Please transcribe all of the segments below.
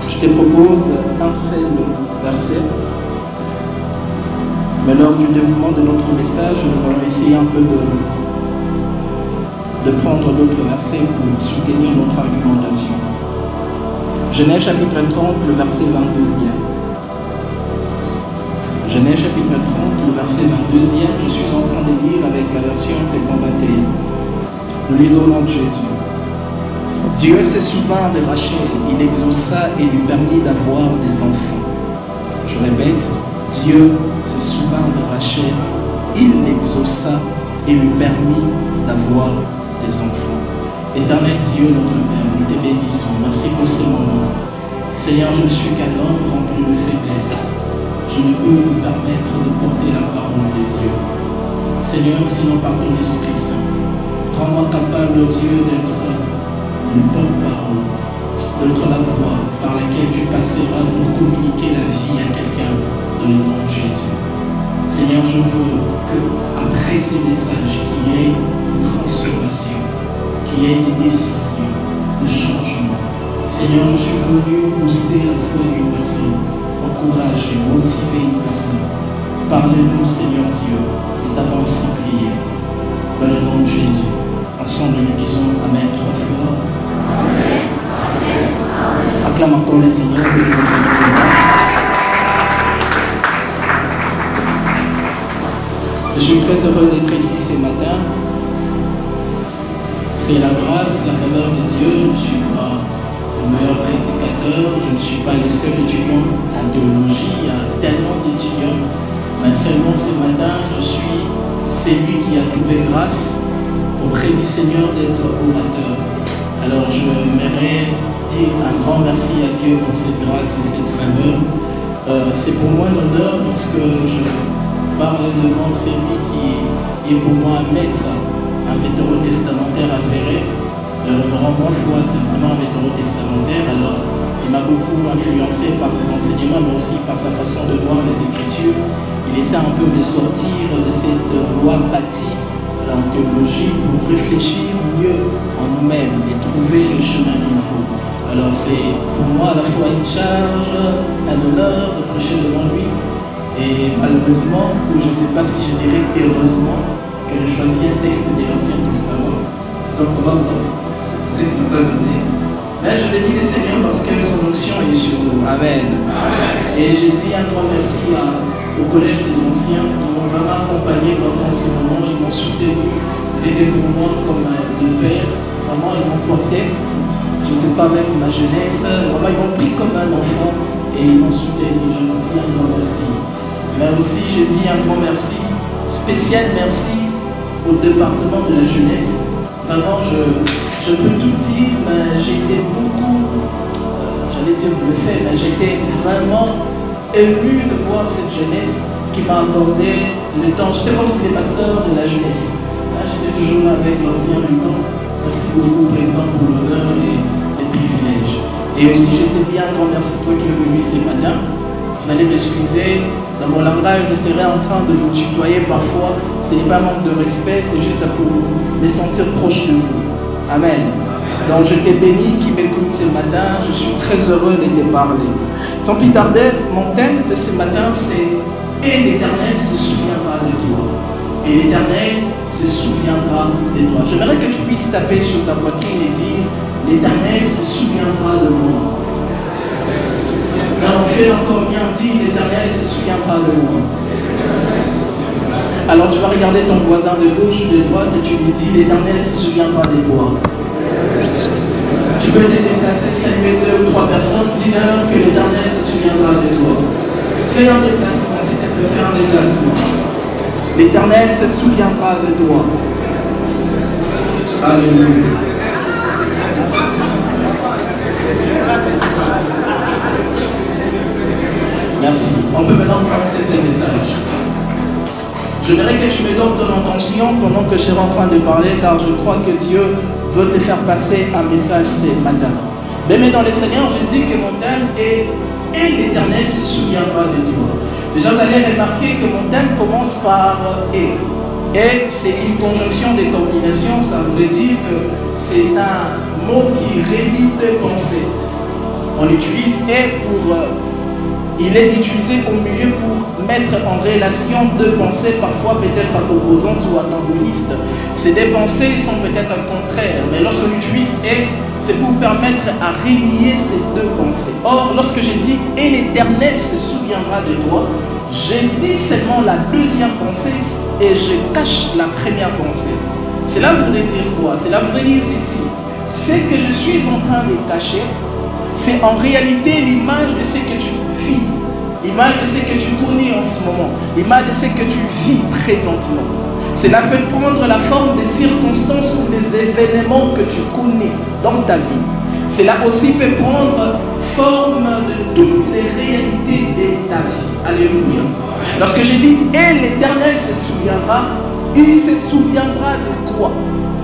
je te propose un seul verset. Mais lors du développement de notre message, nous allons essayer un peu de prendre d'autres versets pour soutenir notre argumentation. Genèse chapitre 30, le verset 22e. Genèse chapitre 30, le verset 22e, je suis en train de lire avec la version 51. Nous lisons au nom de Jésus. Dieu se souvint de Rachel, il exauça et lui permit d'avoir des enfants. Je répète, Dieu se souvint de Rachel, il l'exauça et lui permit d'avoir des enfants. Éternel Dieu, notre Père, nous te bénissons. Merci pour ce moment. Seigneur, je ne suis qu'un homme rempli de faiblesse. Je ne peux me permettre de porter la parole de Dieu. Seigneur, sinon par ton Esprit Saint, rends-moi capable, Dieu, d'être le porte-parole, d'être la voix par laquelle tu passeras pour communiquer la vie à quelqu'un dans le nom de Jésus. Seigneur, je veux qu'après ces messages, qu'il y ait une transformation, qu'il y ait des décisions de changement. Seigneur, je suis venu booster la foi d'une personne, encourager, motiver une personne. Parle-nous, Seigneur Dieu, nous t'avons ainsi prié. Dans le nom de Jésus, ensemble nous disons Amen 3 fois. Amen. Amen. Acclame encore le Seigneur. Je suis très heureux d'être ici ce matin. C'est la grâce, la faveur de Dieu. Je ne suis pas le meilleur prédicateur, je ne suis pas le seul étudiant en théologie. Il y a tellement d'étudiants, mais seulement ce matin, je suis celui qui a trouvé grâce auprès du Seigneur d'être orateur. Alors je m'aimerais dire un grand merci à Dieu pour cette grâce et cette faveur. C'est pour moi un honneur parce que je parle devant celui qui est pour moi un maître, un vétérotestamentaire avéré. Le révérend Moifoi, c'est vraiment un vétérotestamentaire. Alors il m'a beaucoup influencé par ses enseignements, mais aussi par sa façon de voir les Écritures. Il essaie un peu de sortir de cette voie bâtie en théologie pour réfléchir mieux en nous-mêmes et trouver le chemin qu'il faut. Alors c'est pour moi à la fois une charge, un honneur de prêcher devant lui, et malheureusement, ou je ne sais pas si je dirais heureusement, que j'ai choisi un texte de l'Ancien Testament. Donc on va voir ce que ça peut donner. Mais je bénis le Seigneur parce que son onction est sur nous. Amen. Amen. Et j'ai dit un grand merci au Collège des Anciens. Ils m'ont vraiment accompagné pendant ce moment. Ils m'ont soutenu. Ils étaient pour moi comme deux pères. Vraiment, ils m'ont porté. Je ne sais pas, avec ma jeunesse. Vraiment, ils m'ont pris comme un enfant et ils m'ont soutenu. Je vous dis un grand merci. Mais aussi, je dis un grand merci, spécial merci au département de la jeunesse. Vraiment, je peux tout dire, mais j'ai été beaucoup, j'allais dire bluffé, mais j'étais vraiment ému de voir cette jeunesse qui m'a accordé le temps. J'étais comme si c'était pasteur de la jeunesse. Là, j'étais toujours là avec l'ancien Lucan. Merci beaucoup, Président, pour l'honneur et les privilèges. Et aussi, je te dis un grand merci toi qui es venu ce matin. Vous allez m'excuser, dans mon langage, je serai en train de vous tutoyer parfois. Ce n'est pas un manque de respect, c'est juste pour me sentir proche de vous. Amen. Donc je t'ai béni qui m'écoute ce matin, je suis très heureux de te parler. Sans plus tarder, mon thème de ce matin c'est « Et l'Éternel se souviendra de toi ». Et l'Éternel se souviendra de toi. J'aimerais que tu puisses taper sur ta poitrine et dire « L'Éternel se souviendra de moi ». Là, on fait encore bien dit, l'Éternel se souviendra de moi. Alors tu vas regarder ton voisin de gauche ou de droite et tu lui dis, l'Éternel se souviendra de toi. Tu peux te déplacer, saluer 2 ou 3 personnes, dis-leur que l'Éternel se souviendra de toi. Fais un déplacement, si tu peux faire un déplacement. L'Éternel se souviendra de toi. Alléluia. Merci. On peut maintenant commencer ce message. J'aimerais que tu me donnes ton intention pendant que je suis en train de parler, car je crois que Dieu veut te faire passer un message ce matin. Mais dans le Seigneur, je dis que mon thème est « Et l'Éternel se souviendra de toi ». Déjà, vous allez remarquer que mon thème commence par « Et ». Et c'est une conjonction de coordination, ça voudrait dire que c'est un mot qui relie deux pensées. On utilise est pour... il est utilisé au milieu pour mettre en relation deux pensées, parfois peut-être opposantes ou antagonistes. Ces deux pensées sont peut-être contraires, mais lorsqu'on utilise est, c'est pour permettre à relier ces deux pensées. Or, lorsque j'ai dit « et l'Éternel se souviendra de toi », j'ai dit seulement la deuxième pensée et je cache la première pensée. Cela voudrait dire quoi? Cela voudrait dire ceci. Ce que je suis en train de cacher, c'est en réalité l'image de ce que tu vis, l'image de ce que tu connais en ce moment, l'image de ce que tu vis présentement. Cela peut prendre la forme des circonstances ou des événements que tu connais dans ta vie. Cela aussi peut prendre forme de toutes les réalités de ta vie. Alléluia. Lorsque j'ai dit « et l'Éternel se souviendra », il se souviendra de quoi?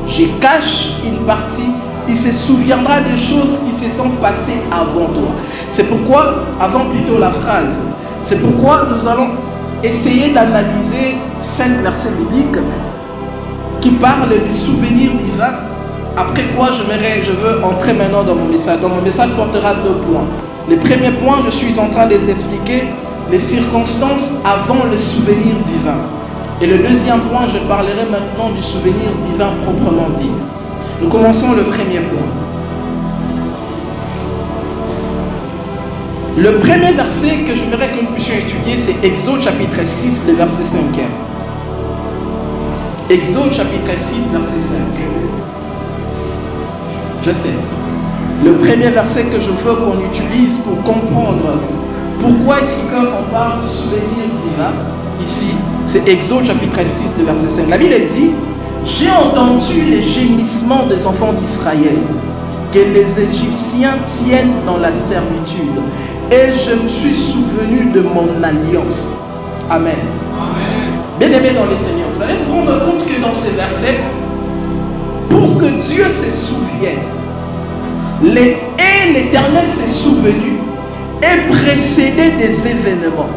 Je cache une partie. Il se souviendra des choses qui se sont passées avant toi. C'est pourquoi, avant plutôt la phrase, c'est pourquoi nous allons essayer d'analyser 5 versets bibliques qui parlent du souvenir divin. Après quoi, je veux entrer maintenant dans mon message. Dans mon message portera 2 points. Le premier point, je suis en train d'expliquer les circonstances avant le souvenir divin. Et le deuxième point, je parlerai maintenant du souvenir divin proprement dit. Nous commençons le premier point. Le premier verset que j'aimerais que nous puissions étudier, c'est Exode chapitre 6, le verset 5. Exode chapitre 6, verset 5. Je sais. Le premier verset que je veux qu'on utilise pour comprendre pourquoi est-ce qu'on parle de souvenir divin, ici, c'est Exode chapitre 6, le verset 5. La Bible dit: j'ai entendu les gémissements des enfants d'Israël, que les Égyptiens tiennent dans la servitude, et je me suis souvenu de mon alliance. Amen. Bien-aimés dans le Seigneur, vous allez vous rendre compte que dans ces versets, pour que Dieu se souvienne, et l'Éternel s'est souvenu, est précédé des événements.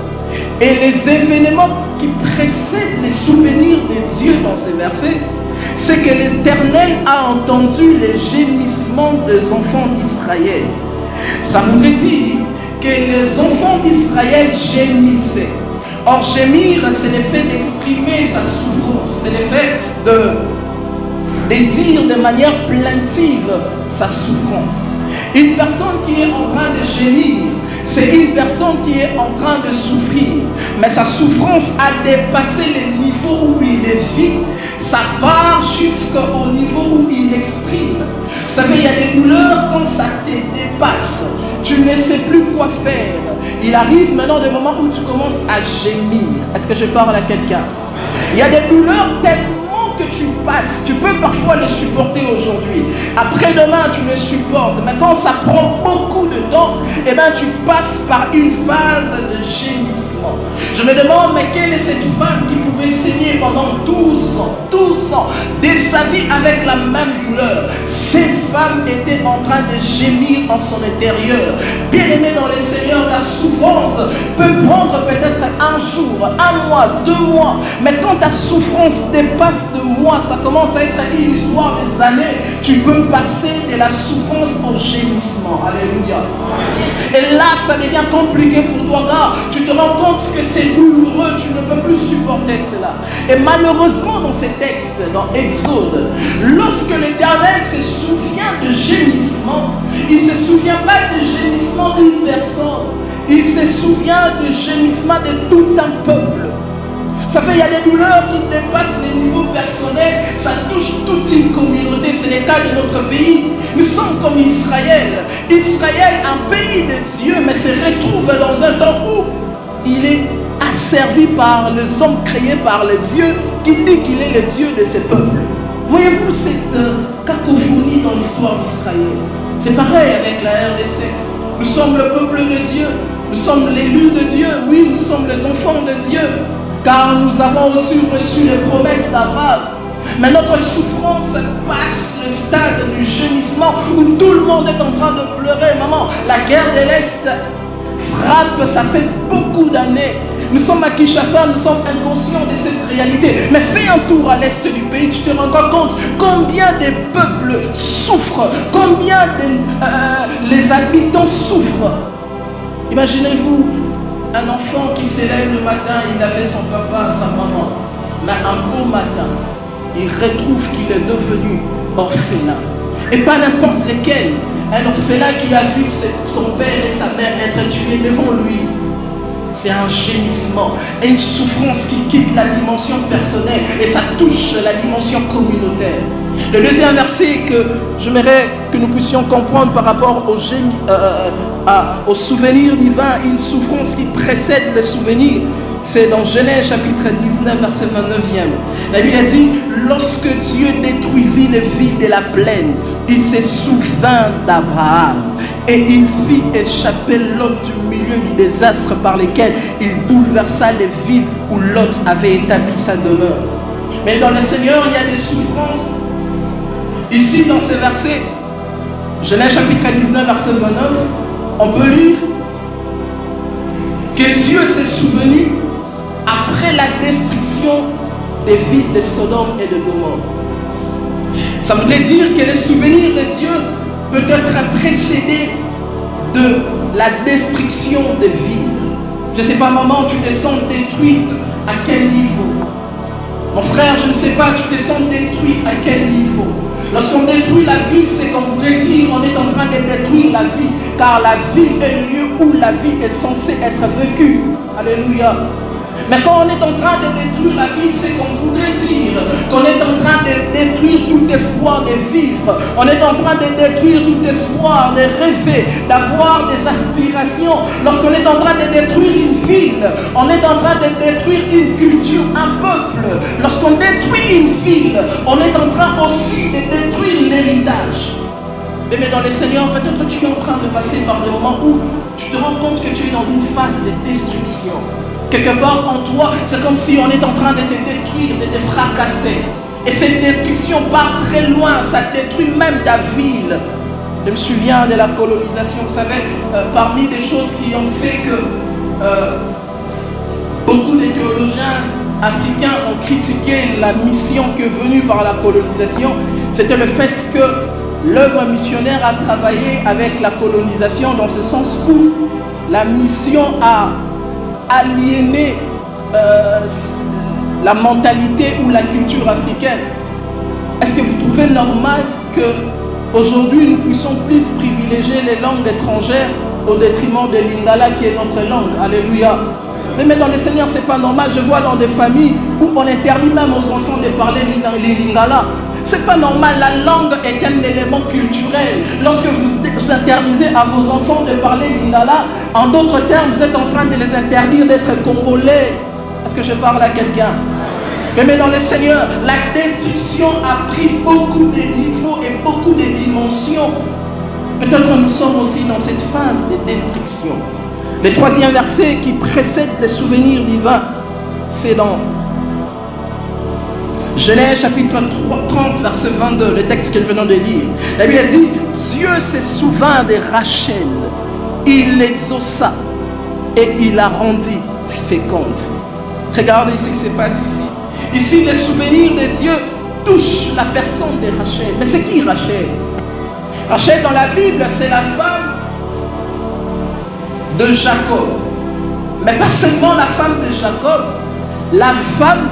Et les événements qui précèdent les souvenirs de Dieu dans ces versets, c'est que l'Éternel a entendu les gémissements des enfants d'Israël. Ça voudrait dire que les enfants d'Israël gémissaient. Or, gémir, c'est le fait d'exprimer sa souffrance, c'est le fait de dire de manière plaintive sa souffrance. Une personne qui est en train de gémir, c'est une personne qui est en train de souffrir, mais sa souffrance a dépassé le niveau où il vit, ça part jusqu'au niveau où il exprime. Vous savez, il y a des douleurs quand ça te dépasse, tu ne sais plus quoi faire. Il arrive maintenant des moments où tu commences à gémir. Est-ce que je parle à quelqu'un? Il y a des douleurs tellement que tu passes, tu peux parfois les supporter aujourd'hui, après-demain tu les supportes, mais quand ça prend beaucoup de temps, eh bien tu passes par une phase de gémissement. Je me demande, mais quelle est cette femme qui pouvait saigner pendant 12 ans de sa vie avec la même douleur? Cette femme était en train de gémir en son intérieur. Bien-aimé dans le Seigneur, ta souffrance peut prendre peut-être un jour, un mois, 2 mois, mais quand ta souffrance dépasse de mois, ça commence à être une histoire des années, tu peux passer de la souffrance au gémissement. Alléluia. Et là, ça devient compliqué pour toi, car tu te rends compte que c'est douloureux, tu ne peux plus supporter cela. Et malheureusement, dans ces textes, dans Exode, lorsque l'Éternel se souvient de gémissement, il ne se souvient pas de gémissement d'une personne, il se souvient de gémissement de tout un peuple. Ça fait, il y a des douleurs qui dépassent les niveaux personnels, ça touche toute une communauté. C'est le cas de notre pays. Nous sommes comme Israël. Israël, un pays de Dieu, mais se retrouve dans un temps où il est asservi par les hommes créés par le Dieu qui dit qu'il est le Dieu de ses peuples. Voyez-vous cette cacophonie dans l'histoire d'Israël? C'est pareil avec la RDC. Nous sommes le peuple de Dieu, nous sommes l'élus de Dieu, oui, nous sommes les enfants de Dieu, car nous avons aussi reçu les promesses d'Abraham. Mais notre souffrance passe le stade du gémissement où tout le monde est en train de pleurer. Maman, la guerre de l'Est frappe, ça fait beaucoup d'années. Nous sommes à Kinshasa, nous sommes inconscients de cette réalité. Mais fais un tour à l'est du pays, tu te rendras compte combien de peuples souffrent, combien les les habitants souffrent. Imaginez-vous un enfant qui s'élève le matin, il avait son papa, sa maman, mais un beau matin, il retrouve qu'il est devenu orphelin. Et pas n'importe lequel, un orphelin qui a vu son père et sa mère être tués devant lui. C'est un gémissement et une souffrance qui quitte la dimension personnelle et ça touche la dimension communautaire. Le deuxième verset que j'aimerais que nous puissions comprendre par rapport au souvenir divin, une souffrance qui précède le souvenir, c'est dans Genèse chapitre 19, verset 29e. La Bible a dit, lorsque Dieu détruisit les villes de la plaine, il se souvint d'Abraham et il fit échapper Lot du milieu du désastre par lequel il bouleversa les villes où Lot avait établi sa demeure. Mais dans le Seigneur, il y a des souffrances. Ici, dans ce verset, Genèse chapitre 19, verset 29, on peut lire que Dieu s'est souvenu après la destruction des villes de Sodome et de Gomorrhe. Ça voudrait dire que le souvenir de Dieu peut être précédé de la destruction des villes. Je ne sais pas, maman, tu te sens détruite à quel niveau? Mon frère, je ne sais pas, tu te sens détruit à quel niveau? Lorsqu'on détruit la ville, c'est qu'on voudrait dire qu'on est en train de détruire la vie, car la ville est le lieu où la vie est censée être vécue. Alléluia. Mais quand on est en train de détruire la vie, c'est qu'on voudrait dire qu'on est en train de détruire tout espoir de vivre. On est en train de détruire tout espoir de rêver, d'avoir des aspirations. Lorsqu'on est en train de détruire une ville, on est en train de détruire une culture, un peuple. Lorsqu'on détruit une ville, on est en train aussi de détruire l'héritage. Mais dans le Seigneur, peut-être tu es en train de passer par des moments où tu te rends compte que tu es dans une phase de destruction. Quelque part en toi, c'est comme si on est en train de te détruire, de te fracasser. Et cette destruction part très loin, ça détruit même ta ville. Je me souviens de la colonisation, vous savez, parmi les choses qui ont fait que beaucoup de théologiens africains ont critiqué la mission qui est venue par la colonisation, c'était le fait que l'œuvre missionnaire a travaillé avec la colonisation dans ce sens où la mission a aliéné la mentalité ou la culture africaine. Est-ce que vous trouvez normal qu'aujourd'hui nous puissions plus privilégier les langues étrangères au détriment de l'Lingala qui est notre langue? Alléluia. Mais dans le Seigneur, c'est pas normal. Je vois dans des familles où on interdit même aux enfants de parler l'Lingala. C'est pas normal, la langue est un élément culturel. Lorsque vous interdisez à vos enfants de parler lingala, en d'autres termes, vous êtes en train de les interdire d'être congolais. Est-ce que je parle à quelqu'un? Mais dans le Seigneur, la destruction a pris beaucoup de niveaux et beaucoup de dimensions. Peut-être que nous sommes aussi dans cette phase de destruction. Le troisième verset qui précède les souvenirs divins, c'est dans Genèse chapitre 30, verset 22, le texte que nous venons de lire. La Bible dit, Dieu se souvint de Rachel, il l'exauça et il la rendit féconde. Regardez ce qui se passe ici. Ici, le souvenir de Dieu touche la personne de Rachel. Mais c'est qui Rachel? Rachel dans la Bible, c'est la femme de Jacob. Mais pas seulement la femme de Jacob, la femme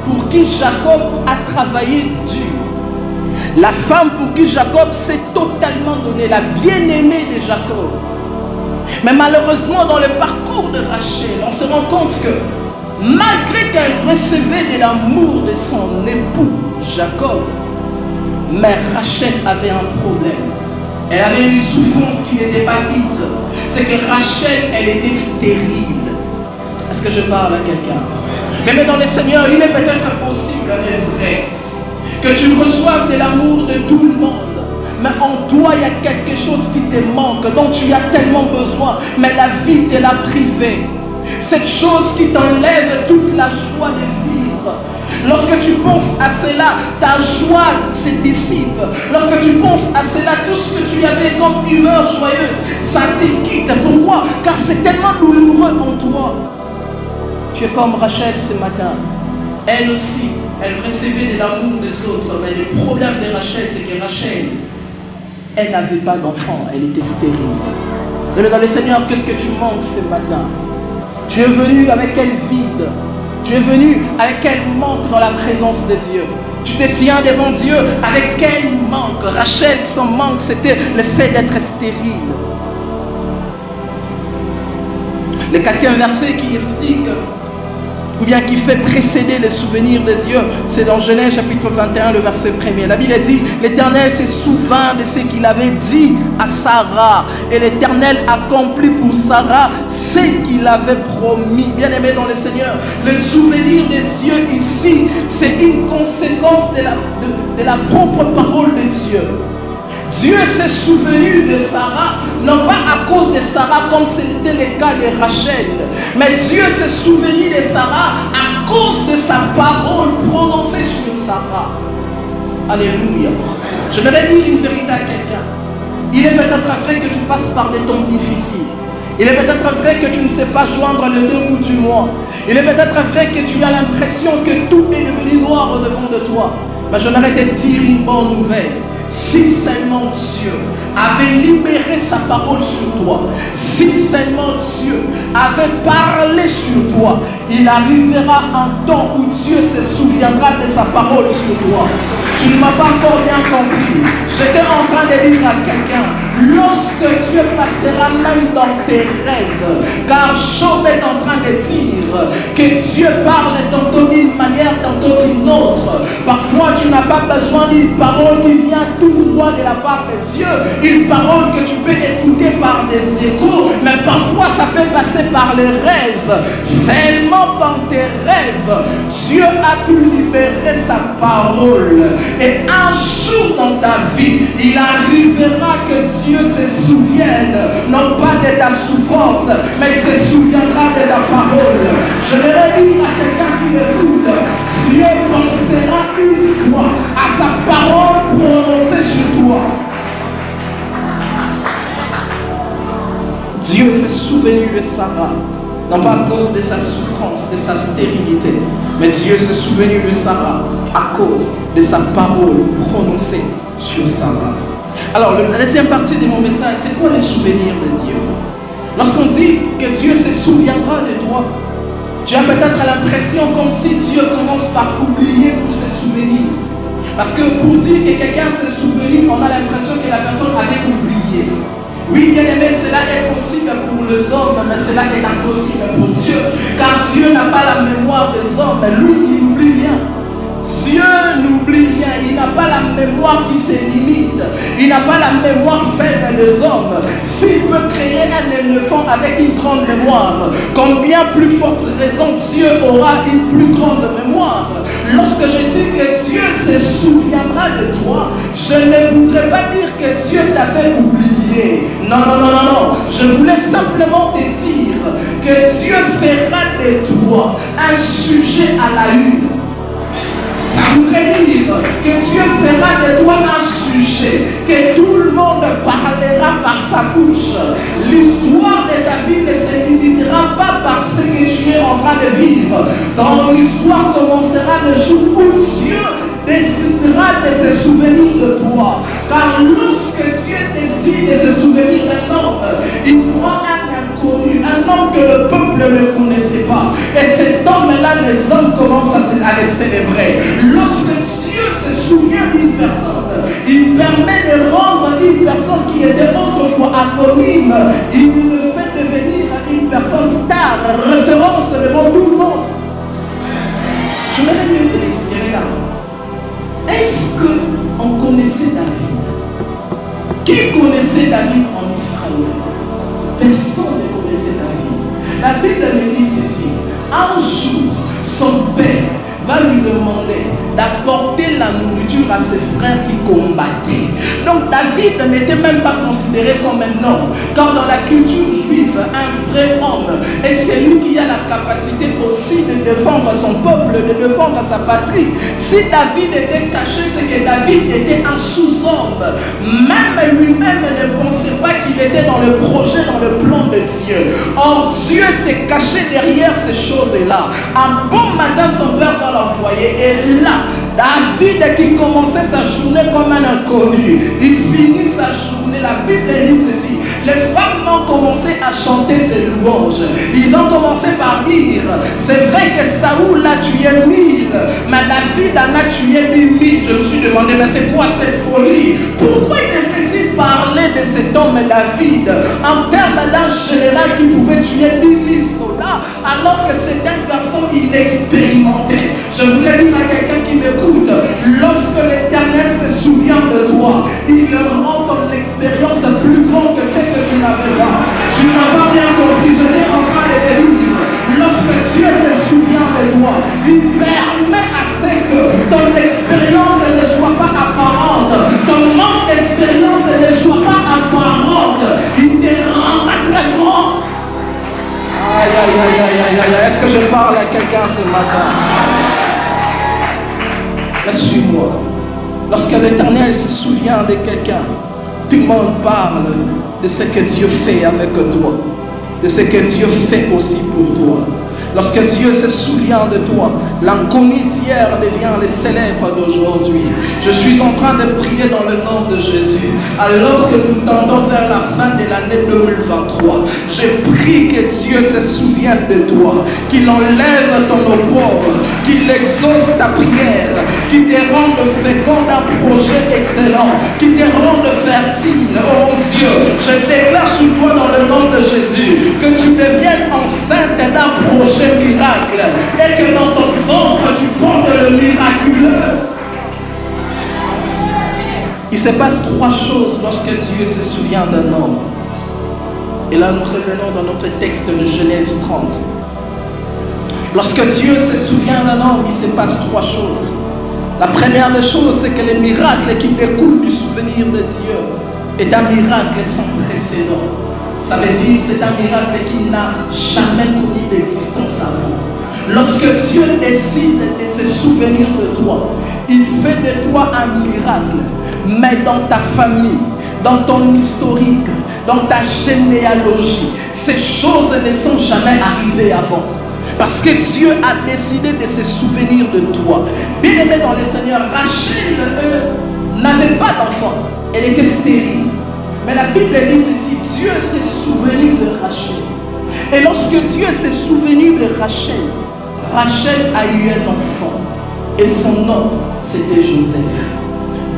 pour qui Jacob a travaillé dur. La femme pour qui Jacob s'est totalement donné, la bien-aimée de Jacob. Mais malheureusement, dans le parcours de Rachel, on se rend compte que malgré qu'elle recevait de l'amour de son époux Jacob, mais Rachel avait un problème. Elle avait une souffrance qui n'était pas dite. C'est que Rachel, elle était stérile. Est-ce que je parle à quelqu'un? Mais dans le Seigneur, il est peut-être possible et vrai que tu reçoives de l'amour de tout le monde, mais en toi il y a quelque chose qui te manque, dont tu as tellement besoin, mais la vie te l'a privé. Cette chose qui t'enlève toute la joie de vivre. Lorsque tu penses à cela, ta joie se dissipe. Lorsque tu penses à cela, tout ce que tu avais comme humeur joyeuse, ça te quitte. Pourquoi? Car c'est tellement douloureux en toi. Tu es comme Rachel ce matin. Elle aussi, elle recevait de l'amour des autres. Mais le problème de Rachel, c'est que Rachel elle n'avait pas d'enfant, elle était stérile. Mais dans le Seigneur, qu'est-ce que tu manques ce matin? Tu es venu avec quel vide? Tu es venu avec quel manque dans la présence de Dieu? Tu te tiens devant Dieu avec quel manque? Rachel, son manque, c'était le fait d'être stérile. Le 4e verset qui explique, ou bien qui fait précéder les souvenirs de Dieu, c'est dans Genèse chapitre 21, le verset 1er. La Bible dit, l'Éternel se souvint de ce qu'il avait dit à Sarah, et l'Éternel accomplit pour Sarah ce qu'il avait promis. Bien aimé dans le Seigneur, le souvenir de Dieu ici, c'est une conséquence de la propre parole de Dieu. Dieu s'est souvenu de Sarah, non pas à cause de Sarah comme c'était le cas de Rachel, mais Dieu s'est souvenu de Sarah à cause de sa parole prononcée sur Sarah. Alléluia. Je vais dire une vérité à quelqu'un. Il est peut-être vrai que tu passes par des temps difficiles. Il est peut-être vrai que tu ne sais pas joindre le 2 bouts du mois. Il est peut-être vrai que tu as l'impression que tout est devenu noir au-devant de toi. Mais je vais te dire une bonne nouvelle. Si seulement Dieu avait libéré sa parole sur toi, si seulement Dieu avait parlé sur toi, il arrivera un temps où Dieu se souviendra de sa parole sur toi. Tu ne m'as pas encore bien compris. J'étais en train de dire à quelqu'un, lorsque Dieu passera même dans tes rêves, car Job est en train de dire que Dieu parle tantôt d'une manière, tantôt d'une autre. Parfois tu n'as pas besoin d'une parole qui vient tout droit de la part de Dieu, une parole que tu peux écouter par des échos, mais parfois ça peut passer par les rêves. Seulement dans tes rêves, Dieu a pu libérer sa parole. Et un jour dans ta vie, il arrivera que Dieu se souvienne, non pas de ta souffrance, mais il se souviendra de ta parole. Je vais dire à quelqu'un qui m'écoute, Dieu pensera une fois à sa parole prononcée sur toi. Dieu s'est souvenu de Sarah, non pas à cause de sa souffrance, de sa stérilité, mais Dieu s'est souvenu de Sarah à cause de sa parole prononcée sur Sarah. Alors, la deuxième partie de mon message, c'est quoi les souvenirs de Dieu? Lorsqu'on dit que Dieu se souviendra de toi, tu as peut-être l'impression comme si Dieu commence par oublier tous ses souvenirs. Parce que pour dire que quelqu'un s'est souvenu, on a l'impression que la personne avait oublié. Oui, bien aimé, cela est possible pour les hommes, mais cela est impossible pour Dieu. Car Dieu n'a pas la mémoire des hommes, lui, il n'oublie rien. Dieu n'oublie rien, il n'a pas la mémoire qui se limite, il n'a pas la mémoire faible des hommes. S'il peut créer un éléphant avec une grande mémoire, combien plus forte raison Dieu aura une plus grande mémoire. Lorsque je dis que Dieu se souviendra de toi, je ne voudrais pas dire que Dieu t'avait oublié. Non, non, non, non, non. Je voulais simplement te dire que Dieu fera de toi un sujet à la une. Ça voudrait dire que Dieu fera de toi un sujet, que tout le monde parlera par sa bouche. L'histoire de ta vie ne se limitera pas par ce que tu es en train de vivre. Ton histoire commencera le jour où Dieu décidera de se souvenir de toi. Car lorsque Dieu décide de se souvenir d'un homme, il prend un inconnu, un homme que le peuple ne connaissait pas. Et cet homme-là, les hommes commencent à le célébrer. Lorsque Dieu se souvient d'une personne, il permet de rendre une personne qui était autrefois anonyme, il le fait devenir une personne star, référence devant tout le monde. Je me mieux que les regarde. Est-ce qu'on connaissait David? Qui connaissait David en Israël? Personne ne connaissait David. La Bible me dit ceci. Un jour, son père va lui demander d'apporter la nourriture à ses frères qui combattaient. Donc David n'était même pas considéré comme un homme, car dans la culture juive, un vrai homme est celui qui a la capacité aussi de défendre son peuple, de défendre sa patrie. Si David était caché, c'est que David était un sous-homme. Même lui-même ne pensait pas qu'il était dans le projet, dans le plan de Dieu. Or Dieu s'est caché derrière ces choses-là. Un bon matin, son père va l'envoyer, et là, David qui commençait sa journée comme un inconnu, il finit sa journée. La Bible dit ceci: les femmes ont commencé à chanter ses louanges. Ils ont commencé par dire: c'est vrai que Saoul a tué 1000, mais David en a tué 10 000. Je me suis demandé, mais c'est quoi cette folie? Pourquoi devrait-il parler de cet homme David en termes d'un général qui pouvait tuer 10 000 soldats alors que c'est un garçon inexpérimenté? Je voudrais dire à quelqu'un qui m'écoute, lorsque l'Éternel se souvient de toi, il rend ton expérience plus grande que celle que tu n'avais pas. Tu n'as pas bien compris, je t'ai en train de te dire, lorsque Dieu se souvient de toi, il permet à ce que ton expérience ne soit pas apparente, ton manque d'expérience ne soit pas apparente, il te rend très grand. Aïe, aïe, aïe, aïe, aïe, aïe. Est-ce que je parle à quelqu'un ce matin? Suis-moi. Lorsque l'Éternel se souvient de quelqu'un, tout le monde parle de ce que Dieu fait avec toi, de ce que Dieu fait aussi pour toi. Lorsque Dieu se souvient de toi, l'inconnu d'hier devient le célèbre d'aujourd'hui. Je suis en train de prier dans le nom de Jésus. Alors que nous tendons vers la fin de l'année 2023, je prie que Dieu se souvienne de toi, qu'il enlève ton opprobre, qu'il exauce ta prière, qu'il te rende fécond d'un projet excellent, qu'il te rende fertile. Oh mon Dieu, je déclare sur toi dans le nom de Jésus que tu deviennes enceinte d'un projet miracle et que dans ton ventre tu portes le miraculeux. Il se passe 3 choses lorsque Dieu se souvient d'un homme. Et là nous revenons dans notre texte de Genèse 30. Lorsque Dieu se souvient d'un homme, il se passe 3 choses. La première des choses, c'est que le miracle qui découle du souvenir de Dieu est un miracle sans précédent. Ça veut dire que c'est un miracle qui n'a jamais connu d'existence avant. Lorsque Dieu décide de se souvenir de toi, il fait de toi un miracle. Mais dans ta famille, dans ton historique, dans ta généalogie, ces choses ne sont jamais arrivées avant. Parce que Dieu a décidé de se souvenir de toi. Bien aimé dans le Seigneur, Rachel, n'avait pas d'enfant. Elle était stérile. Mais la Bible dit ceci: Dieu s'est souvenu de Rachel. Et lorsque Dieu s'est souvenu de Rachel, Rachel a eu un enfant. Et son nom, c'était Joseph.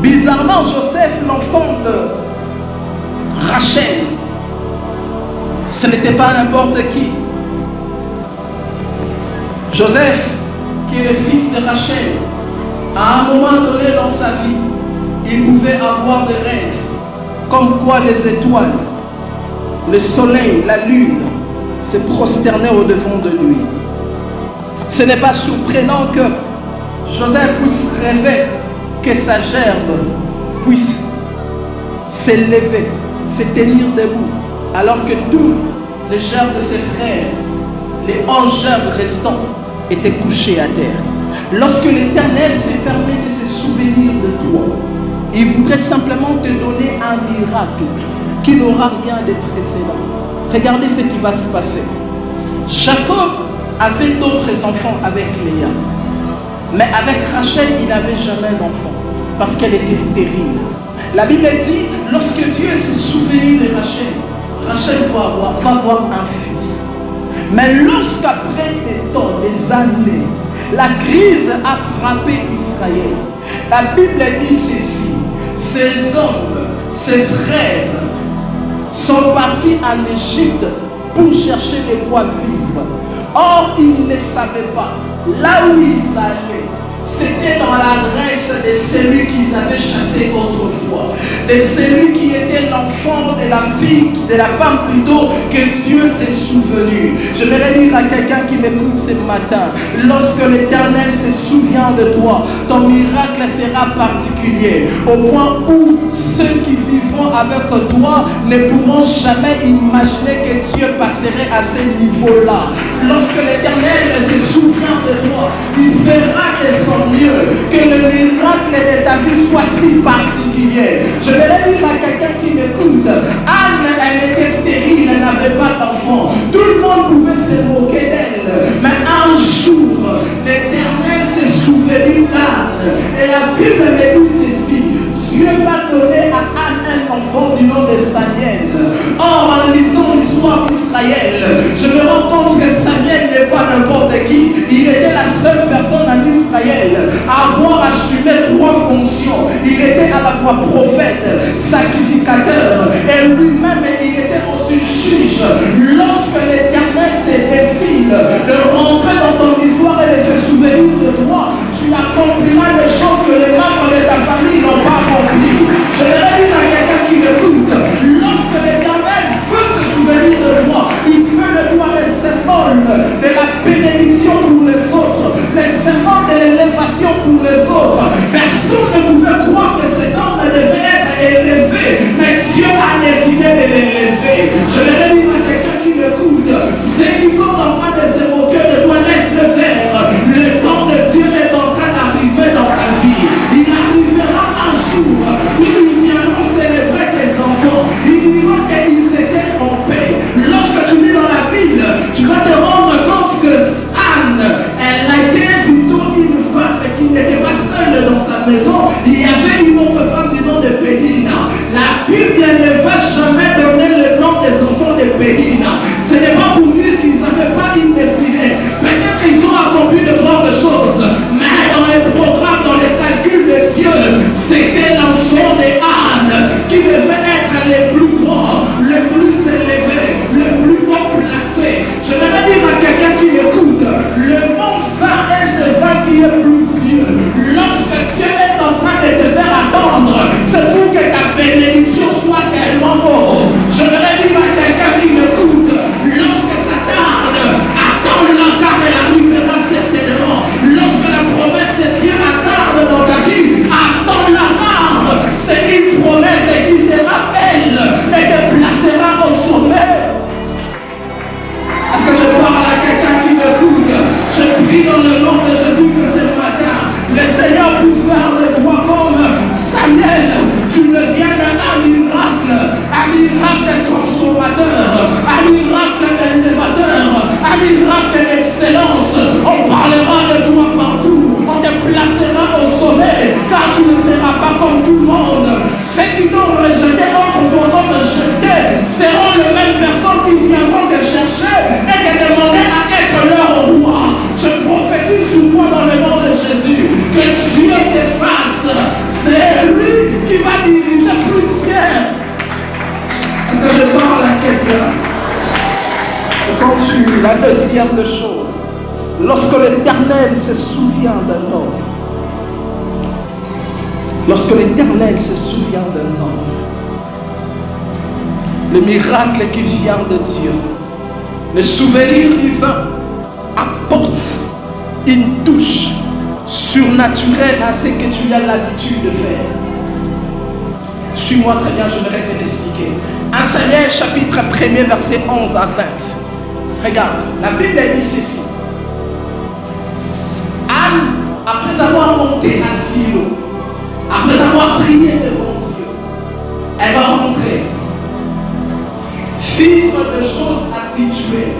Bizarrement, Joseph, l'enfant de Rachel, ce n'était pas n'importe qui. Joseph, qui est le fils de Rachel, à un moment donné dans sa vie, il pouvait avoir des rêves, comme quoi les étoiles, le soleil, la lune se prosternaient au-devant de lui. Ce n'est pas surprenant que Joseph puisse rêver que sa gerbe puisse s'élever, se tenir debout, alors que tous les gerbes de ses frères, les 11 gerbes restants, étaient couchés à terre. Lorsque l'Éternel s'est permis de se souvenir de toi, il voudrait simplement te donner un miracle qui n'aura rien de précédent. Regardez ce qui va se passer. Jacob avait d'autres enfants avec Léa. Mais avec Rachel, il n'avait jamais d'enfant. Parce qu'elle était stérile. La Bible dit, lorsque Dieu s'est souvenu de Rachel, Rachel va avoir un fils. Mais lorsqu'après des temps, des années, la crise a frappé Israël, la Bible dit ceci: ces hommes, ses frères, sont partis en Égypte pour chercher de quoi vivre. Or, ils ne savaient pas là où ils allaient. C'était dans l'adresse de celui qu'ils avaient chassé autrefois, de celui qui était l'enfant de la fille, de la femme plutôt, que Dieu s'est souvenu. Je voudrais dire à quelqu'un qui m'écoute ce matin, lorsque l'Éternel se souvient de toi, ton miracle sera particulier, au point où ceux qui vivront avec toi ne pourront jamais imaginer que Dieu passerait à ce niveau-là. Lorsque l'Éternel se souvient de toi, il fera de son mieux que le miracle de ta vie soit si particulier. Je vais dire à quelqu'un qui m'écoute, Anne, elle était stérile, elle n'avait pas d'enfant. Tout le monde pouvait se moquer d'elle. Mais un jour, l'Éternel s'est souvenu d'Anne enfant du nom de Samuel. Or, en lisant l'histoire d'Israël, je me rends compte que Samuel n'est pas n'importe qui. Il était la seule personne en Israël à avoir assumé 3 fonctions. Il était à la fois prophète, sacrificateur, et lui-même il était aussi juge. Lorsque l'Éternel s'est décidé de rentrer dans ton histoire et de se souvenir de toi, tu accompliras des choses que les membres de ta famille n'ont pas accomplies. Je l'ai dit à quelqu'un qui m'écoute, lorsque l'Éternel veut se souvenir de toi, il fait de toi les symboles de la bénédiction pour les autres, les symboles de l'élévation pour les autres. Personne ne pouvait croire que cet homme devait être élevé, mais Dieu a décidé de l'élever. Je l'ai dit à quelqu'un qui m'écoute, ceux qui sont en train de se moquer de toi, laisse-le faire. Le temps de Dieu est en train d'arriver dans ta vie. Il arrivera un jour où ils viendront célébrer tes enfants. Ils diront qu'ils étaient trompés. Lorsque tu lis dans la Bible, tu vas te rendre compte que Anne, elle a été plutôt une femme qui n'était pas seule dans sa maison. Il y avait une autre femme du nom de Pénina. La Bible ne va jamais donner le nom des enfants de Pénina. Ce n'est pas pour dire qu'ils n'avaient pas une destinée. Peut-être qu'ils ont accompli de grandes choses, mais dans les programmes, dans les calculs de Dieu, c'était l'enfant de Anne qui devait être le plus grand, le plus élevé, le plus haut placé. Je vais dire à quelqu'un qui m'écoute, le monde va est ce vin qui est plus vieux. Lorsque Dieu est en train de te faire attendre, c'est pour que ta bénédiction soit tellement haute. Je vais dire à quelqu'un qui m'écoute, lorsque ça tarde, attends-la car elle arrivera certainement. Lorsque la promesse de Dieu attarde dans ta vie, attends-la car c'est une promesse qui sera belle et te placera au sommet. Est-ce que je parle à quelqu'un qui m'écoute? Je prie dans le nom de Jésus que ce matin, le Seigneur puisse faire de toi comme Samuel. Tu deviennes un miracle transformateur, un miracle élévateur, un miracle d'excellence. On parlera de toi partout, on te placera au sommet, car tu ne seras pas comme tout le monde. Ceux qui t'ont rejeté en confrontant de jeter seront les mêmes personnes qui viendront te chercher et te demander à être leur roi. Je prophétise sur toi dans le nom de Jésus que Dieu te fasse. C'est lui qui va diriger plus fier. Est-ce que je parle à quelqu'un? Je continue. La deuxième des choses, lorsque l'Éternel se souvient d'un homme, lorsque l'Éternel se souvient d'un homme, le miracle qui vient de Dieu, le souvenir divin apporte une touche surnaturelle à ce que tu as l'habitude de faire. Suis-moi très bien, je vais te l'expliquer. 1 Samuel chapitre 1er verset 11 à 20. Regarde, la Bible dit ceci. Anne, après avoir monté à Silo, après avoir prié devant Dieu, elle va rentrer, vivre de choses habituelles,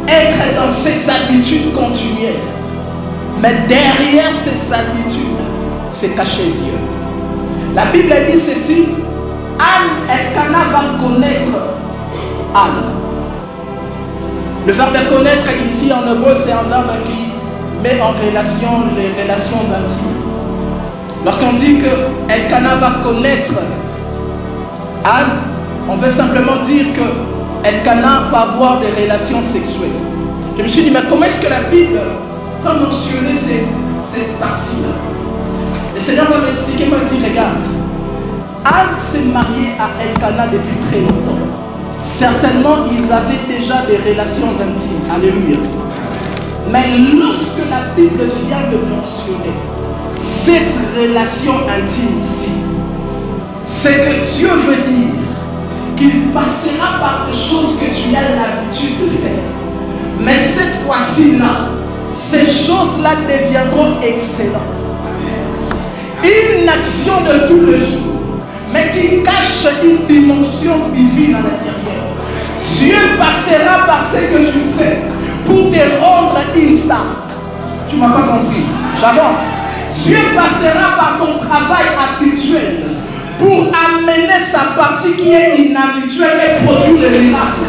être dans ses habitudes continuelles. Mais derrière ces habitudes, c'est caché Dieu. La Bible dit ceci, Anne, Elkana va connaître Anne. Le verbe connaître ici en hébreu, c'est un verbe qui met en relation les relations intimes. Lorsqu'on dit que Elkana va connaître Anne, on veut simplement dire que Elkana va avoir des relations sexuelles. Je me suis dit, mais comment est-ce que la Bible va mentionner ces parties-là? Le Seigneur va m'expliquer, m'a dit, regarde, Anne s'est mariée à Elkana depuis très longtemps. Certainement, ils avaient déjà des relations intimes. Alléluia. Mais lorsque la Bible vient de mentionner cette relation intime-ci, c'est que Dieu veut dire qu'il passera par des choses que tu as l'habitude de faire. Mais cette fois-ci-là, ces choses-là deviendront excellentes. Une action de tous les jours, mais qui cache une dimension divine à l'intérieur. Dieu passera par ce que tu fais pour te rendre une star. Tu ne m'as pas compris, j'avance. Dieu passera par ton travail habituel pour amener sa partie qui est inhabituelle et produire le miracle.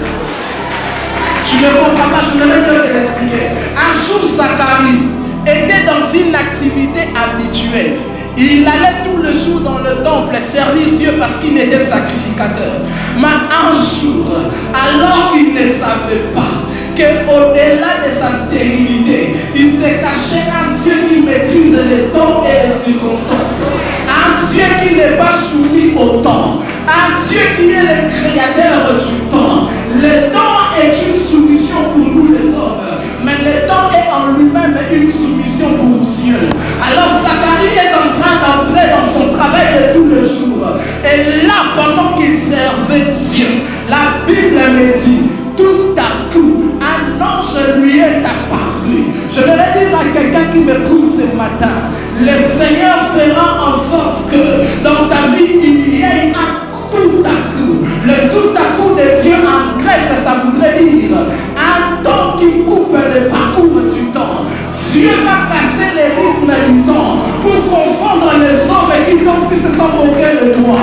Tu ne comprends pas, je ne vais pas te l'expliquer. Un jour, Zacharie était dans une activité habituelle. Il allait tout le jour dans le temple servir Dieu parce qu'il était sacrificateur. Mais un jour, alors qu'il ne savait pas qu'au-delà de sa stérilité, il s'est caché un Dieu qui maîtrise les temps et les circonstances. Un Dieu qui n'est pas soumis au temps. Un Dieu qui est le créateur du temps. Le temps est une soumission pour nous les hommes. Mais le temps est en lui-même une soumission pour Dieu. Alors Zacharie est en train d'entrer dans son travail de tous les jours. Et là, pendant qu'il servait Dieu, la Bible me dit, tout à coup, un ange lui est apparu. Je voudrais dire à quelqu'un qui m'écoute ce matin, le Seigneur fera en sorte que dans ta vie, il y ait un tout à coup. Le tout à coup de Dieu en grec, ça voudrait dire un temps qui coupe le parcours du temps. Dieu va casser les rythmes du temps pour confondre les hommes qui se sont moqués de toi.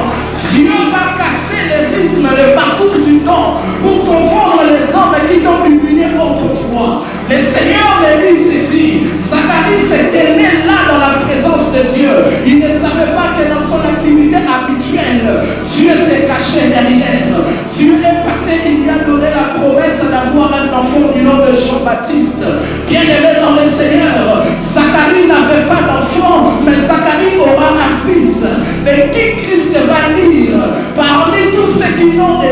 Dieu va casser les rythmes, le parcours du temps pour confondre les hommes qui t'ont humilié autrefois. Le Seigneur me dit ceci, Zacharie s'était né là dans la présence de Dieu. Il ne savait pas que dans son activité habituelle, Dieu s'est caché derrière. Dieu est passé, il lui a donné la promesse d'avoir un enfant du nom de Jean-Baptiste. Bien-aimé dans le Seigneur, Zacharie n'avait pas d'enfant, mais Zacharie aura un fils. Mais qui Christ va dire, parmi tous ceux qui n'ont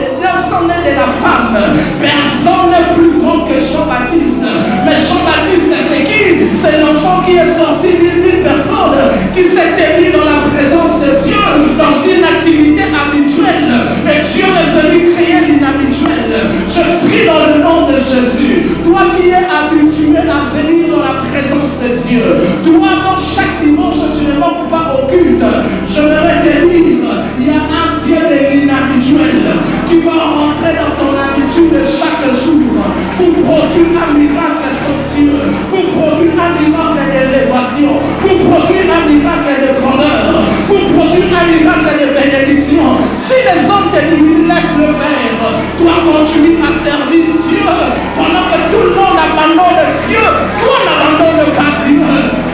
sont nés de la femme, personne n'est plus grand que Jean-Baptiste. Mais Jean-Baptiste, c'est qui? C'est l'enfant qui est sorti d'une personne qui s'est ému dans la présence de Dieu, dans une activité habituelle. Et Dieu est venu créer l'inhabituel. Je prie dans le nom de Jésus. Toi qui es habitué à venir dans la présence de Dieu, toi dans chaque dimanche tu ne manques pas au culte. Je voudrais te dire, il y a un Dieu de l'inhabituel qui va rentrer dans ton habitude chaque jour pour produire un miracle somptueux, pour produire un miracle d'élévation, pour produire un miracle de grandeur, pour produire un miracle de bénédiction. Si les hommes te disent laisse le faire, toi continue à servir Dieu pendant que tout le monde abandonne Dieu. Toi n'abandonne pas Dieu.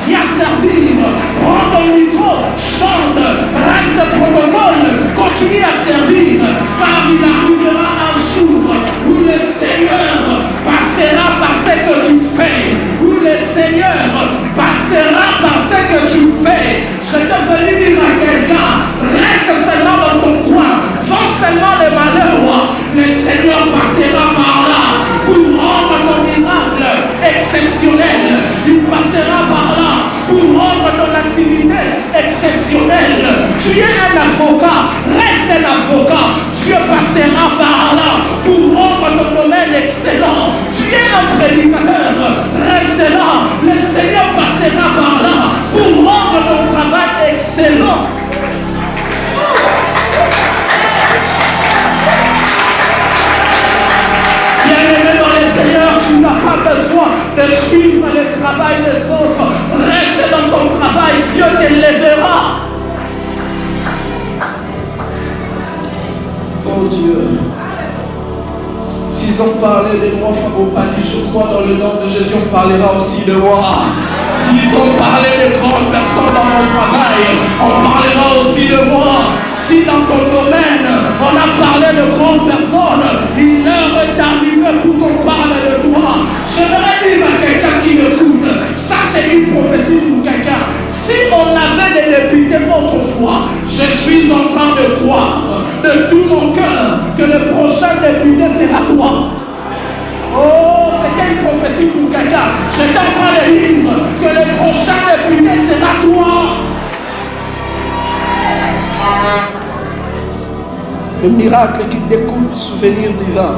Viens servir, prends ton micro, chante, reste protocole, continue à servir, car il arrivera un jour où le Seigneur passera par ce que tu fais, où le Seigneur passera par ce que tu fais. Je te veux dire à quelqu'un, reste seulement dans ton coin, vends seulement les malheurs, le Seigneur passera par là pour rendre ton miracle exceptionnel. Il passera par là pour rendre ton activité exceptionnelle. Tu es un avocat, reste un avocat. Dieu passera par là pour rendre ton domaine excellent. Tu es un prédicateur, reste là. Le Seigneur passera par là pour rendre ton travail excellent. Bien-aimé dans le Seigneur, tu n'as pas besoin de suivre le travail des autres. Reste dans ton travail, Dieu t'élèvera. Oh Dieu, s'ils ont parlé de moi, Fabopani, je crois dans le nom de Jésus, on parlera aussi de moi. S'ils ont parlé de grandes personnes dans mon travail, on parlera aussi de moi. Si dans ton domaine, on a parlé de grandes personnes, il leur est arrivé pour qu'on parle de toi. Je voudrais dire à quelqu'un qui m'écoute, ça c'est une prophétie pour quelqu'un. Si on avait des députés autrefois, je suis en train de croire de tout mon cœur que le prochain député sera toi. Oh, c'était une prophétie pour quelqu'un. J'étais en train de dire que le prochain député sera toi. Le miracle qui découle du souvenir divin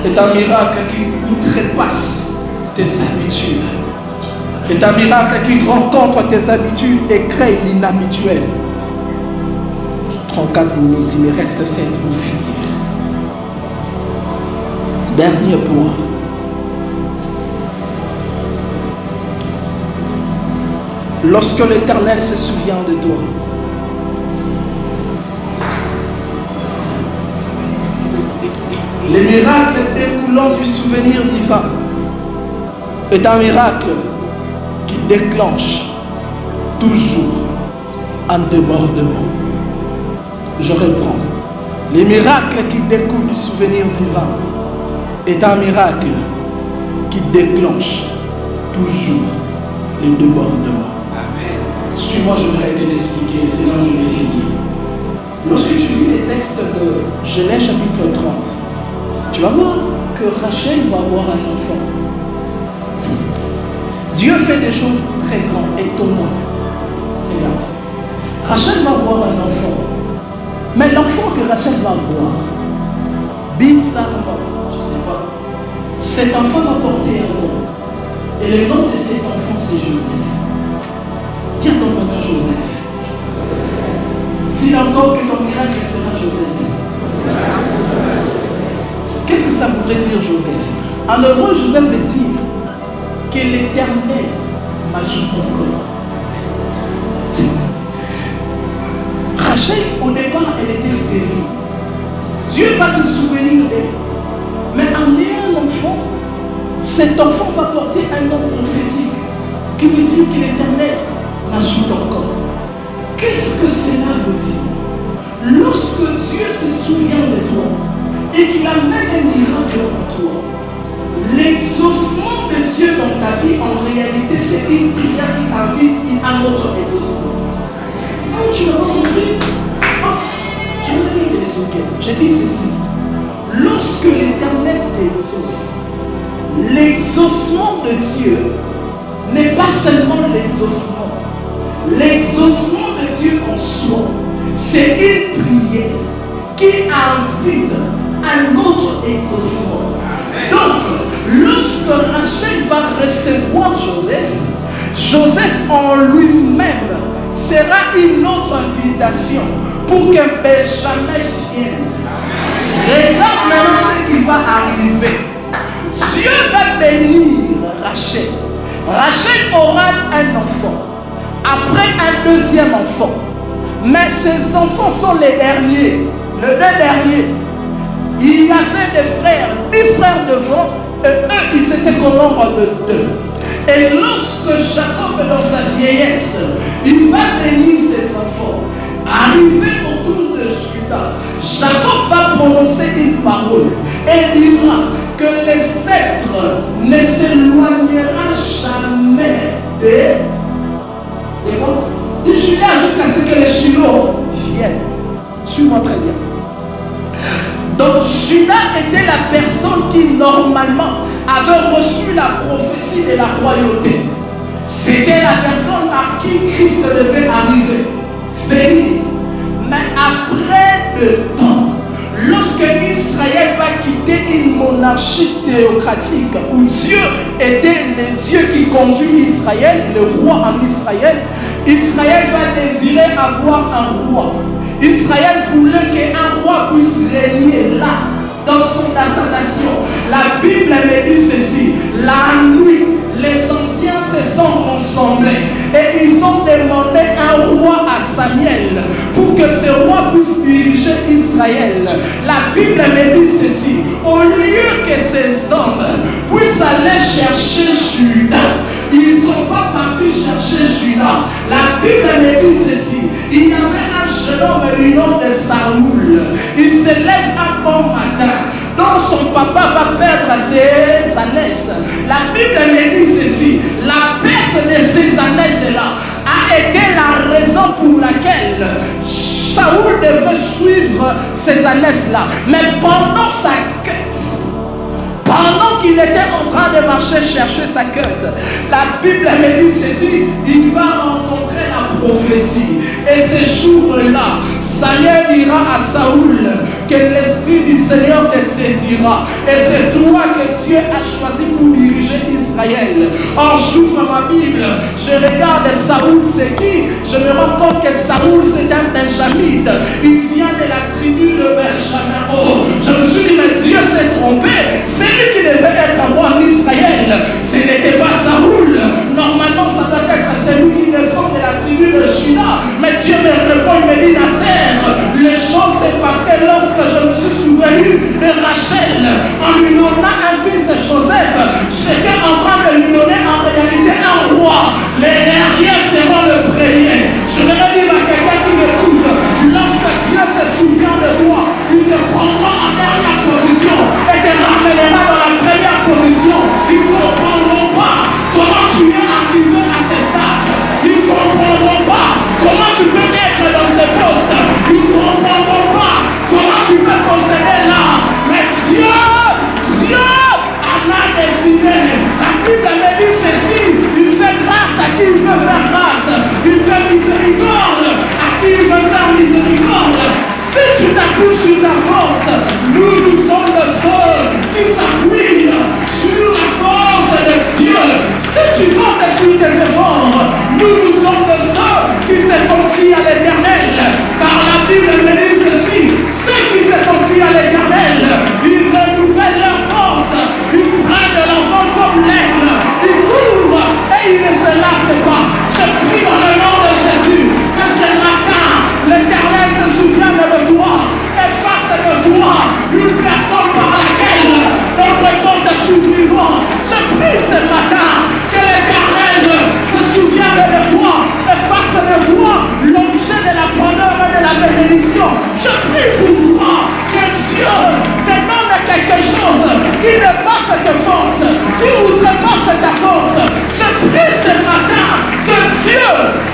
est un miracle qui outrepasse tes habitudes. C'est un miracle qui rencontre tes habitudes et crée l'inhabituel. 34 minutes, il me reste 7 pour finir. Dernier point. Lorsque l'Éternel se souvient de toi, Les miracles découlant du souvenir divin est un miracle qui déclenche toujours un débordement. Je reprends. Les miracles qui découlent du souvenir divin est un miracle qui déclenche toujours le débordement. Suis-moi, je vais arrêter d'expliquer, sinon je vais finir. Lorsque tu lis les textes de Genèse chapitre 30, tu vas voir que Rachel va avoir un enfant. Dieu fait des choses très grandes, étonnantes. Regarde. Rachel va avoir un enfant. Mais l'enfant que Rachel va avoir, bizarrement, je ne sais pas, cet enfant va porter un nom. Et le nom de cet enfant, c'est Joseph. Dis à ton voisin Joseph. Dis encore que ton miracle sera Joseph. Qu'est-ce que ça voudrait dire Joseph? En hébreu, Joseph veut dire que l'Éternel m'ajoute encore. Rachel, au départ, elle était stérile. Dieu va se souvenir d'elle. Mais en ayant un enfant, cet enfant va porter un nom prophétique qui veut dire que l'Éternel m'ajoute encore. Qu'est-ce que cela veut dire? Lorsque Dieu se souvient de toi et qu'il amène un miracle en toi, l'exaucement de Dieu dans ta vie, en réalité, c'est une prière qui invite un autre exaucement. Non, tu n'as pas compris. Je voudrais te l'expliquer. Je dis ceci. Lorsque l'Éternel t'exauce, l'exaucement de Dieu n'est pas seulement l'exaucement. L'exaucement de Dieu en soi, c'est une prière qui invite un autre exaucement. Donc, lorsque Rachel va recevoir Joseph, Joseph en lui-même sera une autre invitation pour que Benjamin vienne. Regarde maintenant ce qui va arriver. Dieu va bénir Rachel. Rachel aura un enfant. Après un deuxième enfant. Mais ces enfants sont les derniers. Les deux derniers. Il y avait des frères, 10 frères devant, et eux, ils étaient qu'au nombre de 2. Et lorsque Jacob, dans sa vieillesse, il va bénir ses enfants, arrivé autour de Judas, Jacob va prononcer une parole et dira que les sceptres ne s'éloigneront jamais de Judas jusqu'à ce que les Shiloh viennent. Suis-moi très bien. Donc Judas était la personne qui normalement avait reçu la prophétie de la royauté. C'était la personne par qui Christ devait arriver, venir. Mais après le temps, lorsque Israël va quitter une monarchie théocratique où Dieu était le Dieu qui conduit Israël, le roi en Israël, Israël va désirer avoir un roi. Israël voulait qu'un roi puisse régner là, dans sa nation. La Bible me dit ceci: la nuit, les anciens se sont rassemblés et ils ont demandé un roi à Samuel pour que ce roi puisse diriger Israël. La Bible me dit ceci: au lieu que ces hommes puissent aller chercher Judas, ils ne sont pas partis chercher Judas. La Bible me dit ceci: il y avait un jeune homme du nom de Saoul. Il se lève un bon matin, dont son papa va perdre ses ânesses. La Bible me dit ceci: la perte de ces ânesses-là a été la raison pour laquelle Saoul devrait suivre ces ânesses-là. Mais pendant sa quête, pendant qu'il était en train de marcher chercher sa quête, la Bible me dit ceci: il va rencontrer la prophétie. Et ce jour-là, Samuel dira à Saoul que l'Esprit du Seigneur te saisira. Et c'est toi que Dieu a choisi pour diriger Israël. Or, j'ouvre ma Bible, je regarde Saoul, c'est qui? Je me rends compte que Saoul, c'est un Benjamite. Il vient de la tribu de Benjamin. Oh, je me suis dit, mais Dieu s'est trompé. C'est lui qui devait être roi en Israël. Ce n'était pas Saoul. Normalement, ça doit être celui qui descend de la tribu de Juda. Mais Dieu me répond, il me dit: Nasser, les choses s'est passé lorsque je me suis souvenu souffrir de Rachel en lui donnant un fils de Joseph. J'étais en train de lui donner en réalité un roi. Les derniers seront le premier. Je vais dire à quelqu'un qui m'écoute, lorsque Dieu se souvient de toi, il te prendra en dernière position et te ramènera dans la première position. Ils ne comprendront pas comment tu es arrivé à ce stade. Ils ne comprendront pas comment tu peux être dans ce poste. Ils ne comprendront pas comment tu peux posséder là. Mais Dieu en a décidé. La Bible me dit ceci: il fait grâce à qui il veut faire grâce. Il fait miséricorde à qui il veut faire miséricorde. Si tu t'appuies sur ta force, nous sommes le seul qui s'appuie sur la force de Dieu. Si tu comptes sur tes efforts, nous sommes le seul qui se confie à l'Éternel. Car la Bible me dit ceci: ceux qui se confient à l'Éternel, ils renouvellent leur force. Ils prennent de l'enfant comme l'aigle. Ils courent et ils ne se lassent pas. Je prie dans le nom de Jésus que ce matin, l'Éternel se souvienne de toi et fasse de toi une personne par laquelle notre compte s'ouvrira. Je prie ce matin que l'Éternel se souvienne de toi et fasse de toi l'objet de la grandeur et de la bénédiction. Je prie pour toi que Dieu te donne quelque chose qui dépasse tes forces, qui outrepasse ta force. Je prie ce matin que Dieu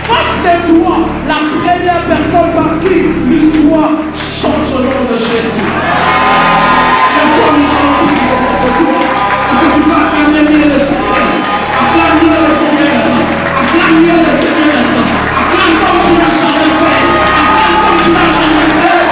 fasse de toi la première personne par qui l'histoire change au nom de Jésus. Maintenant, nous allons prier pour toi. Est-ce que tu peux acclamer le Seigneur? Acclame le Seigneur. Acclame le Seigneur. Acclame comme tu n'as jamais fait. Acclame comme tu n'as jamais fait.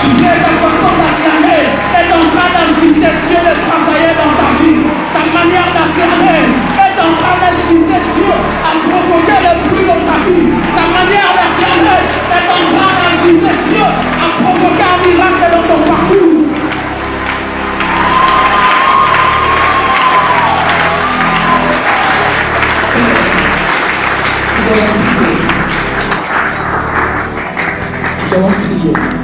Tu sais, ta façon d'acclamer est en train d'inciter Dieu de travailler dans ta vie. Ta manière d'acclamer est en train d'inciter Dieu à provoquer le bruit dans ta vie. Ta manière d'acclamer est en train d'inciter Dieu à provoquer un miracle dans ton parcours. Nous allons prier. Nous allons prier.